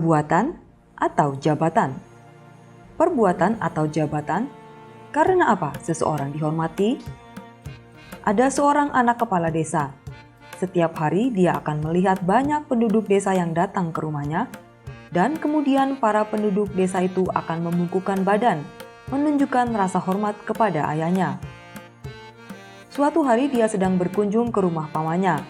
Perbuatan atau jabatan. Perbuatan atau jabatan, karena apa seseorang dihormati? Ada seorang anak kepala desa. Setiap hari dia akan melihat banyak penduduk desa yang datang ke rumahnya, dan kemudian para penduduk desa itu akan membungkukkan badan, menunjukkan rasa hormat kepada ayahnya. Suatu hari dia sedang berkunjung ke rumah pamannya.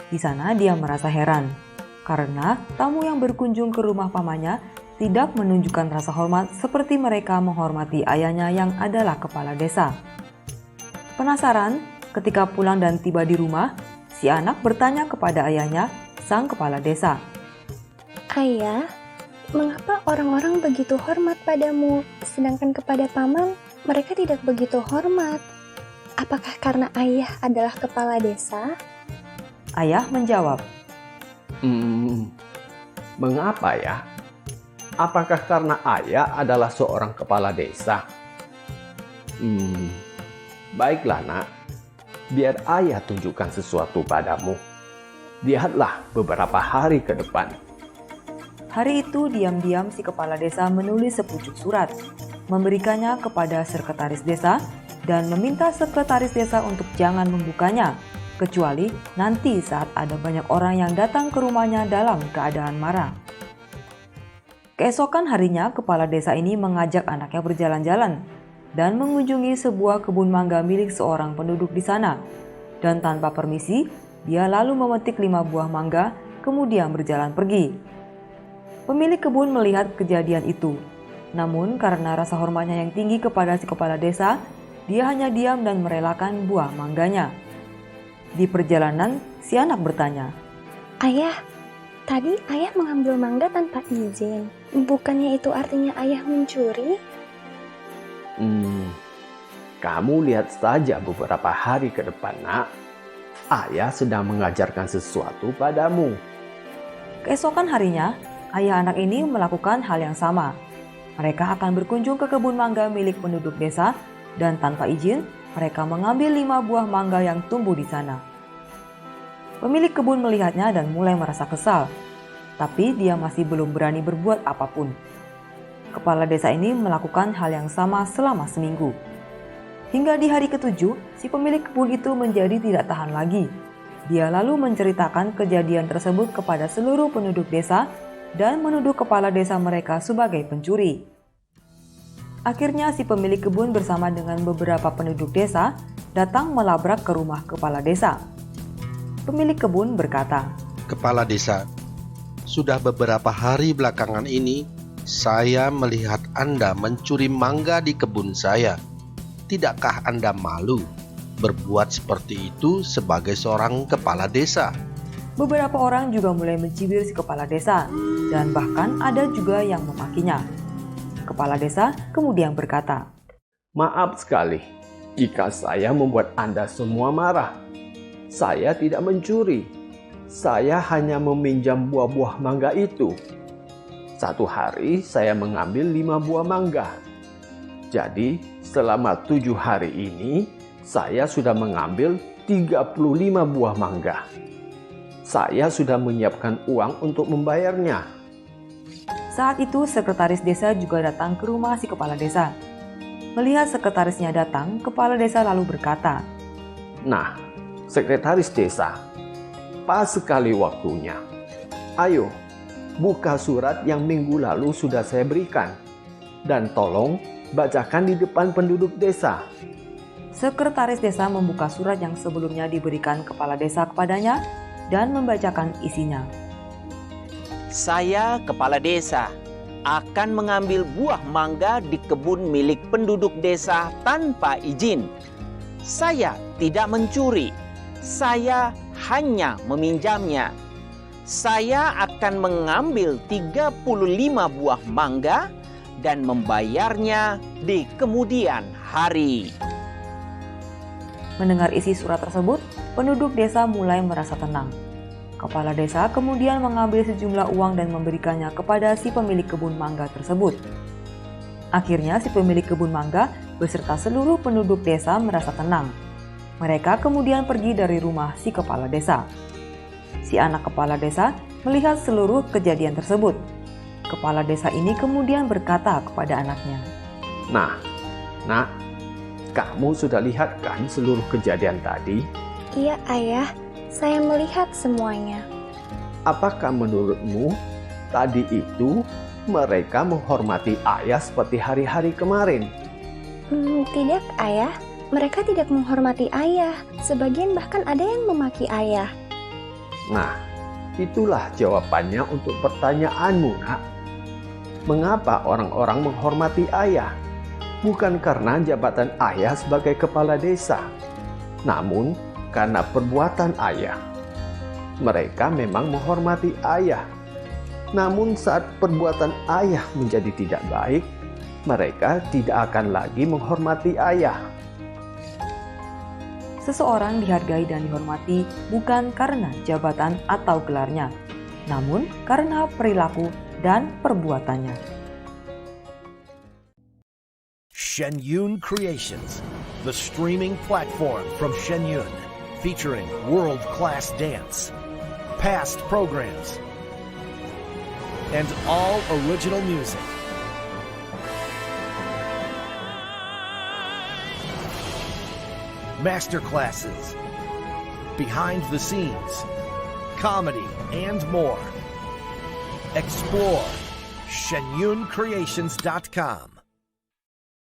Di sana dia merasa heran, karena tamu yang berkunjung ke rumah pamannya tidak menunjukkan rasa hormat seperti mereka menghormati ayahnya yang adalah kepala desa. Penasaran, ketika pulang dan tiba di rumah, si anak bertanya kepada ayahnya, sang kepala desa. Ayah, mengapa orang-orang begitu hormat padamu, sedangkan kepada paman mereka tidak begitu hormat? Apakah karena ayah adalah kepala desa? Ayah menjawab, Mengapa ya? Apakah karena ayah adalah seorang kepala desa? Baiklah nak, biar ayah tunjukkan sesuatu padamu. Lihatlah beberapa hari ke depan. Hari itu diam-diam si kepala desa menulis sepucuk surat, memberikannya kepada sekretaris desa, dan meminta sekretaris desa untuk jangan membukanya, kecuali nanti saat ada banyak orang yang datang ke rumahnya dalam keadaan marah. Keesokan harinya, kepala desa ini mengajak anaknya berjalan-jalan dan mengunjungi sebuah kebun mangga milik seorang penduduk di sana. Dan tanpa permisi, dia lalu memetik 5 buah mangga, kemudian berjalan pergi. Pemilik kebun melihat kejadian itu. Namun karena rasa hormatnya yang tinggi kepada si kepala desa, dia hanya diam dan merelakan buah mangganya. Di perjalanan, si anak bertanya, Ayah, tadi ayah mengambil mangga tanpa izin. Bukannya itu artinya ayah mencuri? Kamu lihat saja beberapa hari ke depan, nak. Ayah sedang mengajarkan sesuatu padamu. Keesokan harinya, ayah anak ini melakukan hal yang sama. Mereka akan berkunjung ke kebun mangga milik penduduk desa, dan tanpa izin, mereka mengambil 5 buah mangga yang tumbuh di sana. Pemilik kebun melihatnya dan mulai merasa kesal, tapi dia masih belum berani berbuat apapun. Kepala desa ini melakukan hal yang sama selama seminggu. Hingga di hari ke-7, si pemilik kebun itu menjadi tidak tahan lagi. Dia lalu menceritakan kejadian tersebut kepada seluruh penduduk desa dan menuduh kepala desa mereka sebagai pencuri. Akhirnya si pemilik kebun bersama dengan beberapa penduduk desa datang melabrak ke rumah kepala desa. Pemilik kebun berkata, Kepala desa, sudah beberapa hari belakangan ini saya melihat Anda mencuri mangga di kebun saya. Tidakkah Anda malu berbuat seperti itu sebagai seorang kepala desa? Beberapa orang juga mulai mencibir si kepala desa dan bahkan ada juga yang memakinya. Kepala desa kemudian berkata, Maaf sekali jika saya membuat Anda semua marah. Saya tidak mencuri. Saya hanya meminjam buah-buah mangga itu. Satu hari saya mengambil 5 buah mangga. Jadi selama 7 hari ini saya sudah mengambil 35 buah mangga. Saya sudah menyiapkan uang untuk membayarnya. Saat itu sekretaris desa juga datang ke rumah si kepala desa. Melihat sekretarisnya datang, kepala desa lalu berkata, Nah, sekretaris desa, pas sekali waktunya. Ayo, buka surat yang minggu lalu sudah saya berikan. Dan tolong bacakan di depan penduduk desa. Sekretaris desa membuka surat yang sebelumnya diberikan kepala desa kepadanya dan membacakan isinya. Saya, kepala desa, akan mengambil buah mangga di kebun milik penduduk desa tanpa izin. Saya tidak mencuri. Saya hanya meminjamnya. Saya akan mengambil 35 buah mangga dan membayarnya di kemudian hari. Mendengar isi surat tersebut, penduduk desa mulai merasa tenang. Kepala desa kemudian mengambil sejumlah uang dan memberikannya kepada si pemilik kebun mangga tersebut. Akhirnya si pemilik kebun mangga beserta seluruh penduduk desa merasa tenang. Mereka kemudian pergi dari rumah si kepala desa. Si anak kepala desa melihat seluruh kejadian tersebut. Kepala desa ini kemudian berkata kepada anaknya, Nah, nak, kamu sudah lihat kan seluruh kejadian tadi? Iya, Ayah. Saya melihat semuanya. Apakah menurutmu tadi itu mereka menghormati ayah seperti hari-hari kemarin? Tidak, Ayah. Mereka tidak menghormati ayah. Sebagian bahkan ada yang memaki ayah. Nah, itulah jawabannya untuk pertanyaanmu, nak. Mengapa orang-orang menghormati ayah? Bukan karena jabatan ayah sebagai kepala desa, namun karena perbuatan ayah. Mereka memang menghormati ayah. Namun saat perbuatan ayah menjadi tidak baik, mereka tidak akan lagi menghormati ayah. seseorang dihargai dan dihormati bukan karena jabatan atau gelarnya, namun karena perilaku dan perbuatannya. Shenyun Creations, the streaming platform from Shenyun, featuring world-class dance, past programs, and all original music. Masterclasses, behind the scenes, comedy, and more. Explore ShenyunCreations.com.